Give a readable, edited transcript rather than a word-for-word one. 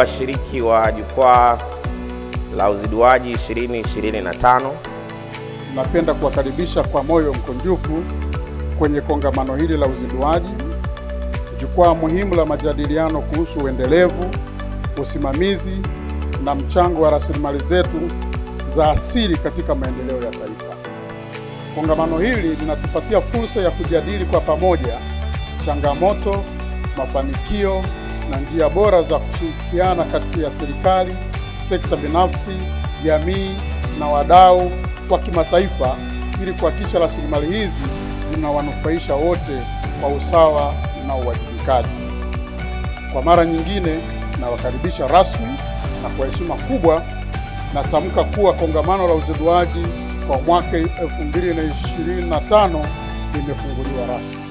washiriki wa jukwaa la uziduaji 2025. Napenda kuwakaribisha kwa moyo mkunjufu kwenye kongamano hili la uziduaji, jukwaa muhimu la majadiliano kuhusu uendelevu, usimamizi na mchango wa rasilimali zetu za asili katika maendeleo ya taifa. Kongamano hili linatupatia fursa ya kujadili kwa pamoja changamoto, mafanikio na njia bora za kushirikiana kati ya serikali, sekta binafsi, jamii na wadau wa kimataifa ili kuhakikisha rasilimali hizi zinawanufaisha wote kwa usawa na uwajibikaji. Kwa mara nyingine nawakaribisha rasmi na kwa heshima kubwa natamka kuwa kongamano la uziduaji kwa mwaka 2025 limefunguliwa rasmi.